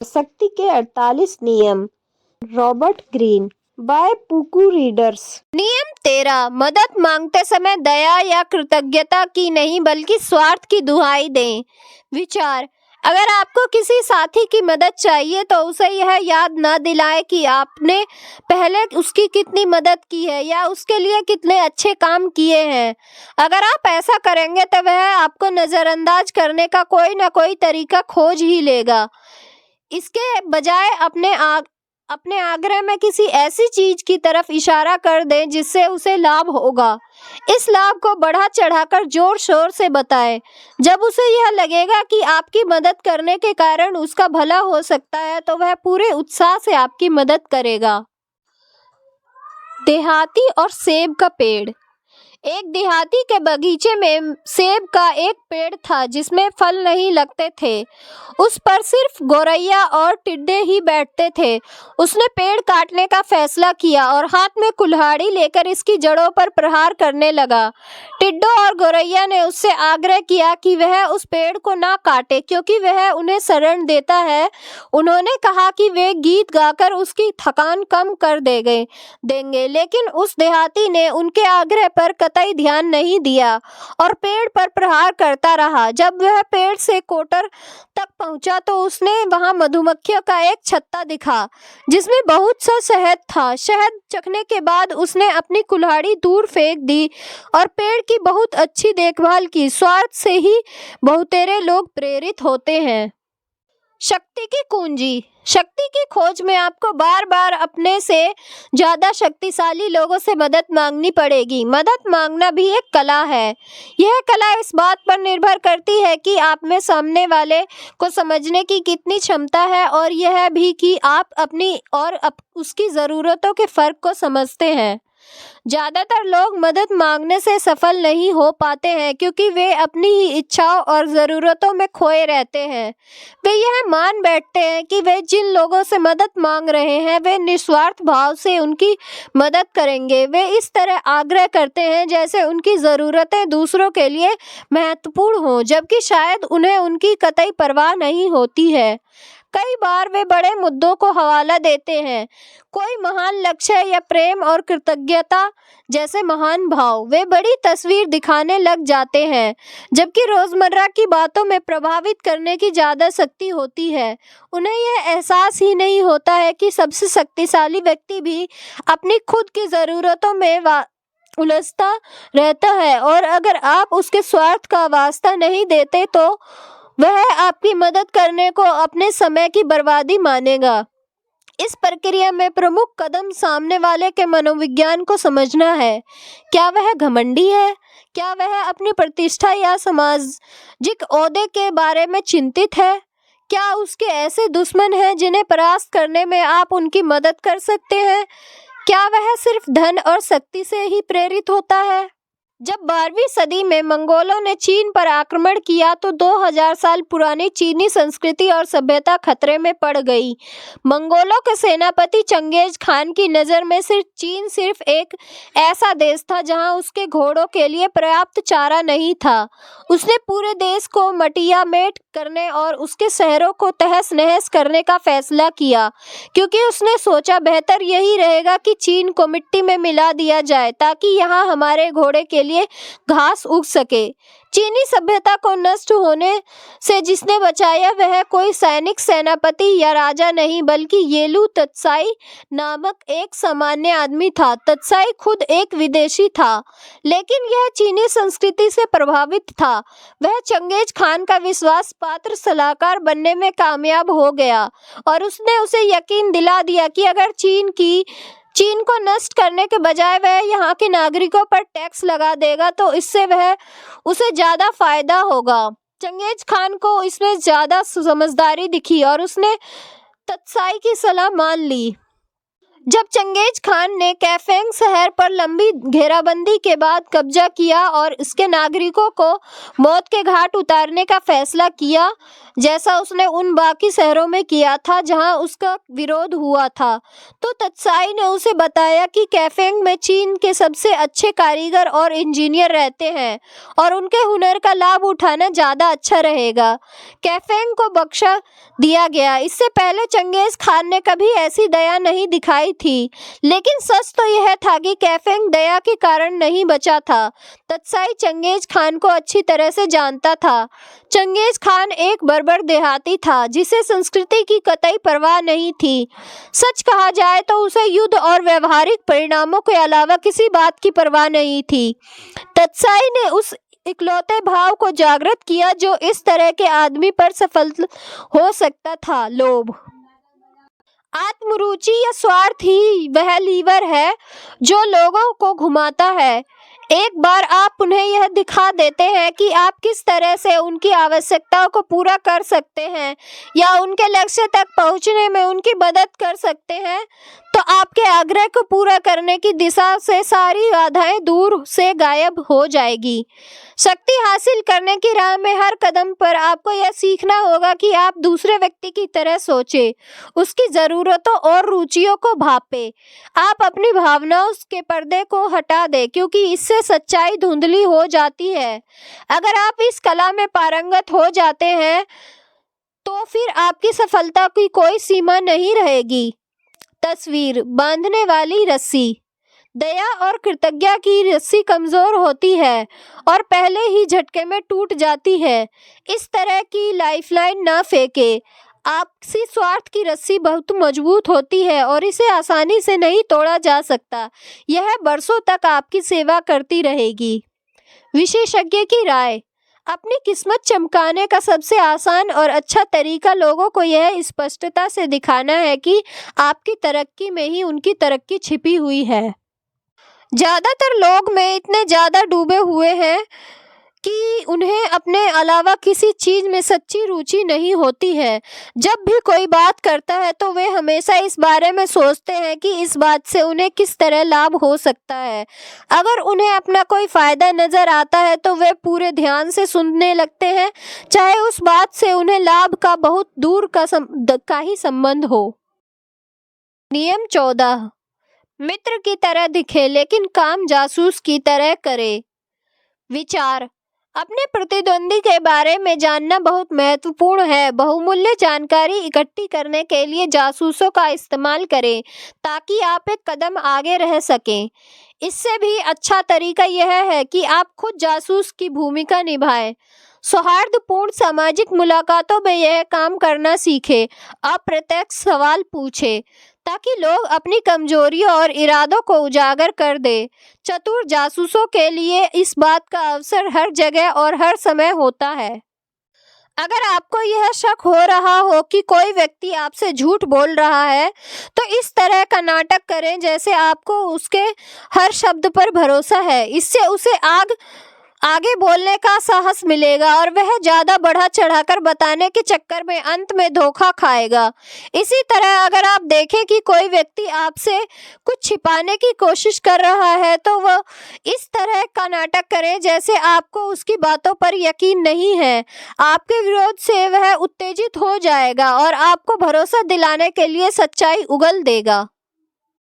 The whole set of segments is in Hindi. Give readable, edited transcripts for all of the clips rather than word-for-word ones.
शक्ति के 48 नियम, रॉबर्ट ग्रीन, बाय पुकू रीडर्स। नियम 13, मदद मांगते समय दया या कृतज्ञता की नहीं बल्कि स्वार्थ की दुहाई दें। विचार, अगर आपको किसी साथी की मदद चाहिए तो उसे यह याद न दिलाएं कि आपने पहले उसकी कितनी मदद की है या उसके लिए कितने अच्छे काम किए हैं। अगर आप ऐसा करेंगे तो वह आपको नजरअंदाज करने का कोई ना कोई तरीका खोज ही लेगा। इसके बजाय अपने आग्रह में किसी ऐसी चीज की तरफ इशारा कर दें जिससे उसे लाभ होगा। इस लाभ को बढ़ा चढ़ाकर जोर शोर से बताएं। जब उसे यह लगेगा कि आपकी मदद करने के कारण उसका भला हो सकता है तो वह पूरे उत्साह से आपकी मदद करेगा। देहाती और सेब का पेड़। एक देहाती के बगीचे में सेब का एक पेड़ था जिसमें फल नहीं लगते थे। उस पर सिर्फ गौरैया और टिड्डे ही बैठते थे। उसने पेड़ काटने का फैसला किया और हाथ में कुल्हाड़ी लेकर इसकी जड़ों पर प्रहार करने लगा। टिड्डों और गौरैया ने उससे आग्रह किया कि वह उस पेड़ को ना काटे क्योंकि वह उन्हें शरण देता है। उन्होंने कहा कि वे गीत गाकर उसकी थकान कम कर देंगे, लेकिन उस देहाती ने उनके आग्रह पर कतई ध्यान नहीं दिया और पेड़ पर प्रहार करता रहा। जब वह पेड़ से कोटर तक पहुंचा तो उसने वहां मधुमक्खियों का एक छत्ता दिखा जिसमें बहुत सा शहद था। शहद चखने के बाद उसने अपनी कुल्हाड़ी दूर फेंक दी और पेड़ की बहुत अच्छी देखभाल की। स्वार्थ से ही बहुतेरे लोग प्रेरित होते हैं। शक्ति की कुंजी। शक्ति की खोज में आपको बार बार अपने से ज्यादा शक्तिशाली लोगों से मदद मांगनी पड़ेगी। मदद मांगना भी एक कला है। यह कला इस बात पर निर्भर करती है कि आप में सामने वाले को समझने की कितनी क्षमता है और यह भी कि आप अपनी और उसकी ज़रूरतों के फर्क को समझते हैं। ज्यादातर लोग मदद मांगने से सफल नहीं हो पाते हैं क्योंकि वे अपनी ही इच्छाओं और ज़रूरतों में खोए रहते हैं। वे यह मान बैठते हैं कि वे जिन लोगों से मदद मांग रहे हैं वे निस्वार्थ भाव से उनकी मदद करेंगे। वे इस तरह आग्रह करते हैं जैसे उनकी ज़रूरतें दूसरों के लिए महत्वपूर्ण हों, जबकि शायद उन्हें उनकी कतई परवाह नहीं होती है। कई बार वे बड़े मुद्दों को हवाला देते हैं, कोई महान लक्ष्य या प्रेम और कृतज्ञता जैसे महान भाव। वे बड़ी तस्वीर दिखाने लग जाते हैं, जबकि रोजमर्रा की बातों में प्रभावित करने की ज्यादा शक्ति होती है। उन्हें यह एहसास ही नहीं होता है कि सबसे शक्तिशाली व्यक्ति भी अपनी खुद की जरूरतों में उलझता रहता है और अगर आप उसके स्वार्थ का वास्ता नहीं देते तो वह आपकी मदद करने को अपने समय की बर्बादी मानेगा। इस प्रक्रिया में प्रमुख कदम सामने वाले के मनोविज्ञान को समझना है। क्या वह घमंडी है? क्या वह अपनी प्रतिष्ठा या सामाजिक ओहदे के बारे में चिंतित है? क्या उसके ऐसे दुश्मन हैं जिन्हें परास्त करने में आप उनकी मदद कर सकते हैं? क्या वह सिर्फ धन और शक्ति से ही प्रेरित होता है? जब 12वीं सदी में मंगोलों ने चीन पर आक्रमण किया तो 2000 साल पुरानी चीनी संस्कृति और सभ्यता खतरे में पड़ गई। मंगोलों के सेनापति चंगेज खान की नज़र में चीन सिर्फ एक ऐसा देश था जहां उसके घोड़ों के लिए पर्याप्त चारा नहीं था। उसने पूरे देश को मटियामेट करने और उसके शहरों को तहस नहस करने का फैसला किया, क्योंकि उसने सोचा बेहतर यही रहेगा कि चीन को मिट्टी में मिला दिया जाए ताकि यहाँ हमारे घोड़े के लिए घास उग सके। चीनी सभ्यता को नष्ट होने से जिसने बचाया वह कोई सैनिक, सेनापति या राजा नहीं बल्कि येलू तत्साई नामक एक सामान्य आदमी था। तत्साई खुद एक विदेशी था, लेकिन यह चीनी संस्कृति से प्रभावित था। वह चंगेज खान का विश्वास पात्र सलाहकार बनने में कामयाब हो गया और उसने उसे यकीन दिला दिया कि अगर चीन को नष्ट करने के बजाय वह यहाँ के नागरिकों पर टैक्स लगा देगा तो इससे उसे ज्यादा फायदा होगा। चंगेज खान को इसमें ज्यादा समझदारी दिखी और उसने तत्साई की सलाह मान ली। जब चंगेज खान ने कैफेंग शहर पर लंबी घेराबंदी के बाद कब्जा किया और इसके नागरिकों को मौत के घाट उतारने का फैसला किया, जैसा उसने उन बाकी शहरों में किया था जहां उसका विरोध हुआ था, तो तत्साई ने उसे बताया कि कैफेंग में चीन के सबसे अच्छे कारीगर और इंजीनियर रहते हैं और उनके हुनर का लाभ उठाना ज़्यादा अच्छा रहेगा। कैफेंग को बख्शा दिया गया। इससे पहले चंगेज खान ने कभी ऐसी दया नहीं दिखाई थी, लेकिन सच तो यह था कि कैफेंग दया के कारण नहीं बचा था। तत्साई चंगेज खान को अच्छी तरह से जानता था। चंगेज खान एक बर्बर देहाती था जिसे संस्कृति की कतई परवाह नहीं थी। सच कहा जाए तो उसे युद्ध और व्यवहारिक परिणामों के अलावा किसी बात की परवाह नहीं थी। तत्साई ने उस इकलौते भाव को जागृत किया जो इस तरह के आदमी पर सफल हो सकता था, लोभ। आत्मरुचि या स्वार्थ ही वह लीवर है जो लोगों को घुमाता है। एक बार आप उन्हें यह दिखा देते हैं कि आप किस तरह से उनकी आवश्यकताओं को पूरा कर सकते हैं या उनके लक्ष्य तक पहुंचने में उनकी मदद कर सकते हैं, तो आपके आग्रह को पूरा करने की दिशा से सारी बाधाएं दूर से गायब हो जाएगी। शक्ति हासिल करने की राह में हर कदम पर आपको यह सीखना होगा कि आप दूसरे व्यक्ति की तरह सोचें, उसकी ज़रूरतों और रुचियों को भांपें। आप अपनी भावनाओं के पर्दे को हटा दें, क्योंकि इससे सच्चाई धुंधली हो जाती है। अगर आप इस कला में पारंगत हो जाते हैं तो फिर आपकी सफलता की कोई सीमा नहीं रहेगी। तस्वीर बांधने वाली रस्सी। दया और कृतज्ञता की रस्सी कमजोर होती है और पहले ही झटके में टूट जाती है। इस तरह की लाइफलाइन ना फेंके। आपसी स्वार्थ की रस्सी बहुत मजबूत होती है और इसे आसानी से नहीं तोड़ा जा सकता। यह बरसों तक आपकी सेवा करती रहेगी। विशेषज्ञ की राय। अपनी किस्मत चमकाने का सबसे आसान और अच्छा तरीका लोगों को यह स्पष्टता से दिखाना है कि आपकी तरक्की में ही उनकी तरक्की छिपी हुई है। ज़्यादातर लोग में इतने ज़्यादा डूबे हुए हैं कि उन्हें अपने अलावा किसी चीज़ में सच्ची रुचि नहीं होती है। जब भी कोई बात करता है तो वे हमेशा इस बारे में सोचते हैं कि इस बात से उन्हें किस तरह लाभ हो सकता है। अगर उन्हें अपना कोई फ़ायदा नज़र आता है तो वे पूरे ध्यान से सुनने लगते हैं, चाहे उस बात से उन्हें लाभ का बहुत दूर का ही संबंध हो। नियम 14। मित्र की तरह दिखे लेकिन काम जासूस की तरह करे। विचार। अपने प्रतिद्वंदी के बारे में जानना बहुत महत्वपूर्ण है। बहुमूल्य जानकारी इकट्ठी करने के लिए जासूसों का इस्तेमाल करें ताकि आप एक कदम आगे रह सकें। इससे भी अच्छा तरीका यह है कि आप खुद जासूस की भूमिका निभाएं। सौहार्दपूर्ण सामाजिक मुलाकातों में यह काम करना सीखें। अप्रत्यक्ष सवाल पूछें ताकि लोग अपनी कमजोरियों और इरादों को उजागर कर दें। चतुर जासूसों के लिए इस बात का अवसर हर जगह और हर समय होता है। अगर आपको यह शक हो रहा हो कि कोई व्यक्ति आपसे झूठ बोल रहा है, तो इस तरह का नाटक करें जैसे आपको उसके हर शब्द पर भरोसा है। इससे उसे आगे बोलने का साहस मिलेगा और वह ज़्यादा बढ़ा चढ़ाकर बताने के चक्कर में अंत में धोखा खाएगा। इसी तरह अगर आप देखें कि कोई व्यक्ति आपसे कुछ छिपाने की कोशिश कर रहा है, तो वह इस तरह का नाटक करें जैसे आपको उसकी बातों पर यकीन नहीं है। आपके विरोध से वह उत्तेजित हो जाएगा और आपको भरोसा दिलाने के लिए सच्चाई उगल देगा।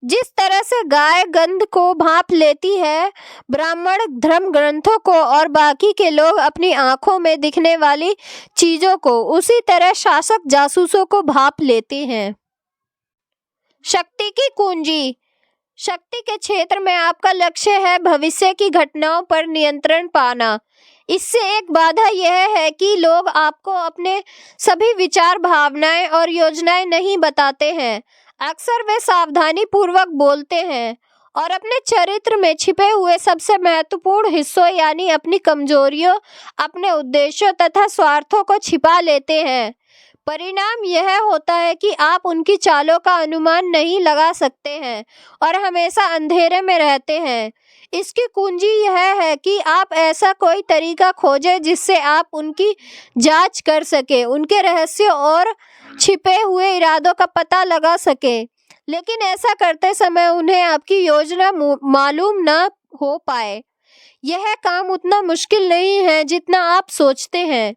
जिस तरह से गाय गंध को भांप लेती है, ब्राह्मण धर्म ग्रंथों को और बाकी के लोग अपनी आंखों में दिखने वाली चीजों को, उसी तरह शासक जासूसों को भांप लेते हैं। शक्ति की कुंजी। शक्ति के क्षेत्र में आपका लक्ष्य है भविष्य की घटनाओं पर नियंत्रण पाना। इससे एक बाधा यह है कि लोग आपको अपने सभी विचार, भावनाएं और योजनाएं नहीं बताते हैं। अक्सर वे सावधानी पूर्वक बोलते हैं और अपने चरित्र में छिपे हुए सबसे महत्वपूर्ण हिस्सों यानी अपनी कमजोरियों, अपने उद्देश्यों तथा स्वार्थों को छिपा लेते हैं। परिणाम यह होता है कि आप उनकी चालों का अनुमान नहीं लगा सकते हैं और हमेशा अंधेरे में रहते हैं। इसकी कुंजी यह है कि आप ऐसा कोई तरीका खोजें जिससे आप उनकी जांच कर सकें, उनके रहस्यों और छिपे हुए इरादों का पता लगा सकें। लेकिन ऐसा करते समय उन्हें आपकी योजना मालूम न हो पाए। यह काम उतना मुश्किल नहीं है जितना आप सोचते हैं।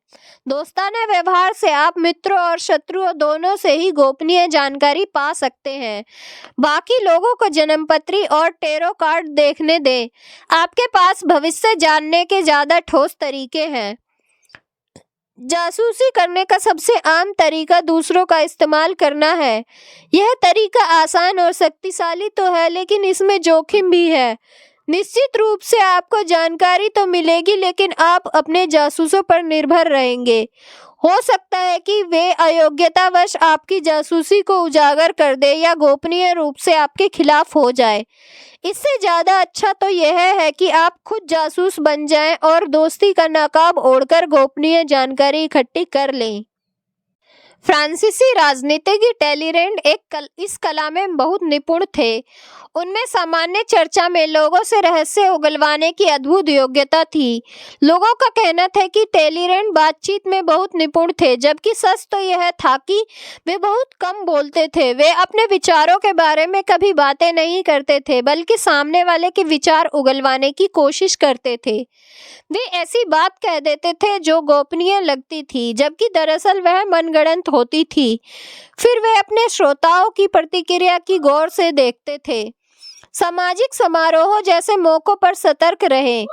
दोस्ताना व्यवहार से आप मित्रों और शत्रुओं दोनों से ही गोपनीय जानकारी पा सकते हैं। बाकी लोगों को जन्मपत्री और टेरो कार्ड देखने दें। आपके पास भविष्य जानने के ज्यादा ठोस तरीके हैं। जासूसी करने का सबसे आम तरीका दूसरों का इस्तेमाल करना है। यह तरीका आसान और शक्तिशाली तो है, लेकिन इसमें जोखिम भी है। निश्चित रूप से आपको जानकारी तो मिलेगी, लेकिन आप अपने जासूसों पर निर्भर रहेंगे। हो सकता है कि वे अयोग्यतावश आपकी जासूसी को उजागर कर दे या गोपनीय रूप से आपके खिलाफ हो जाए। इससे ज्यादा अच्छा तो यह है कि आप खुद जासूस बन जाएं और दोस्ती का नकाब ओढ़कर गोपनीय जानकारी इकट्ठी कर लें। फ्रांसीसी राजनीतिज्ञ टैलीरेंड इस कला में बहुत निपुण थे। उनमें सामान्य चर्चा में लोगों से रहस्य उगलवाने की अद्भुत योग्यता थी। लोगों का कहना था कि टैलीरेंड बातचीत में बहुत निपुण थे, जबकि सच तो यह था कि वे बहुत कम बोलते थे। वे अपने विचारों के बारे में कभी बातें नहीं करते थे, बल्कि सामने वाले के विचार उगलवाने की कोशिश करते थे। वे ऐसी बात कह देते थे जो गोपनीय लगती थी, जबकि दरअसल वह मनगढ़ंत होती थी। फिर वे अपने श्रोताओं की प्रतिक्रिया की गौर से देखते थे। सामाजिक समारोहों जैसे मौकों पर सतर्क रहें।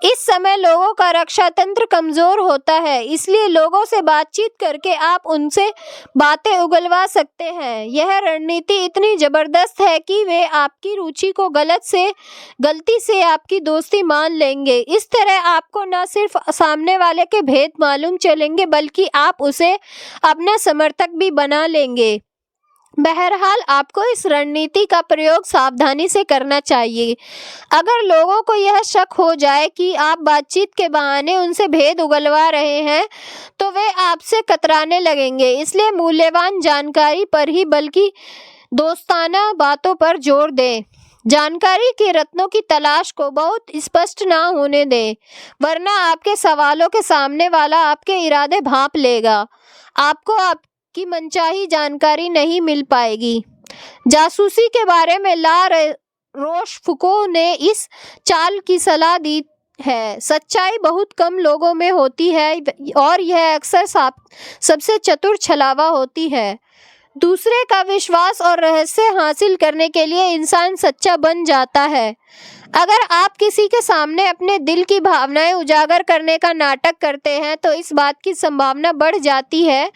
इस समय लोगों का रक्षा तंत्र कमजोर होता है, इसलिए लोगों से बातचीत करके आप उनसे बातें उगलवा सकते हैं। यह रणनीति इतनी जबरदस्त है कि वे आपकी रुचि को गलती से आपकी दोस्ती मान लेंगे। इस तरह आपको न सिर्फ सामने वाले के भेद मालूम चलेंगे, बल्कि आप उसे अपना समर्थक भी बना लेंगे। बहरहाल आपको इस रणनीति का प्रयोग सावधानी से करना चाहिए। अगर लोगों को यह शक हो जाए कि आप बातचीत के बहाने उनसे भेद उगलवा रहे हैं, तो वे आपसे कतराने लगेंगे। इसलिए मूल्यवान जानकारी पर ही बल्कि दोस्ताना बातों पर जोर दें। जानकारी के रत्नों की तलाश को बहुत स्पष्ट ना होने दें, वरना आपके सवालों के सामने वाला आपके इरादे भांप लेगा। आपको की मनचाही जानकारी नहीं मिल पाएगी। जासूसी के बारे में ला रोशफुको ने इस चाल की सलाह दी है। सच्चाई बहुत कम लोगों में होती है और यह अक्सर सबसे चतुर छलावा होती है। दूसरे का विश्वास और रहस्य हासिल करने के लिए इंसान सच्चा बन जाता है। अगर आप किसी के सामने अपने दिल की भावनाएं उजागर करने का नाटक करते हैं, तो इस बात की संभावना बढ़ जाती है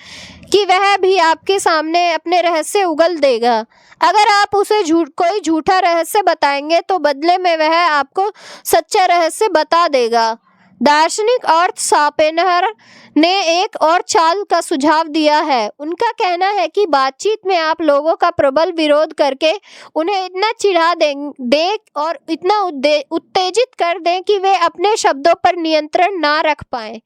कि वह भी आपके सामने अपने रहस्य उगल देगा। अगर आप उसे कोई झूठा रहस्य बताएंगे, तो बदले में वह आपको सच्चा रहस्य बता देगा। दार्शनिक अर्थ शापेनहर ने एक और चाल का सुझाव दिया है। उनका कहना है कि बातचीत में आप लोगों का प्रबल विरोध करके उन्हें इतना चिढ़ा दें और इतना उत्तेजित कर दें कि वे अपने शब्दों पर नियंत्रण ना रख पाएं।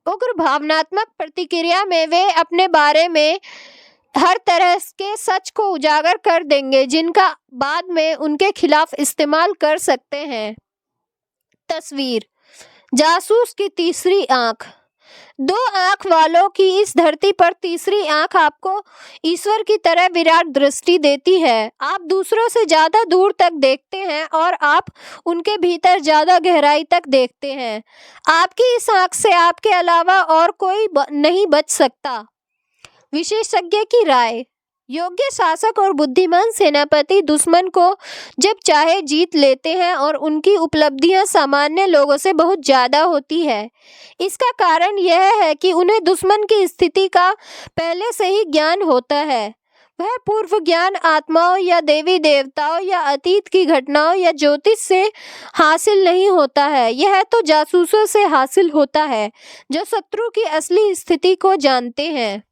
उग्र भावनात्मक प्रतिक्रिया में वे अपने बारे में हर तरह के सच को उजागर कर देंगे, जिनका बाद में उनके खिलाफ इस्तेमाल कर सकते हैं। तस्वीर: जासूस की तीसरी आंख। दो आंख वालों की इस धरती पर तीसरी आंख आपको ईश्वर की तरह विराट दृष्टि देती है। आप दूसरों से ज्यादा दूर तक देखते हैं और आप उनके भीतर ज्यादा गहराई तक देखते हैं। आपकी इस आंख से आपके अलावा और कोई नहीं बच सकता। विशेषज्ञ की राय: योग्य शासक और बुद्धिमान सेनापति दुश्मन को जब चाहे जीत लेते हैं और उनकी उपलब्धियां सामान्य लोगों से बहुत ज्यादा होती है। इसका कारण यह है कि उन्हें दुश्मन की स्थिति का पहले से ही ज्ञान होता है। वह पूर्व ज्ञान आत्माओं या देवी देवताओं या अतीत की घटनाओं या ज्योतिष से हासिल नहीं होता है। यह तो जासूसों से हासिल होता है, जो शत्रु की असली स्थिति को जानते हैं।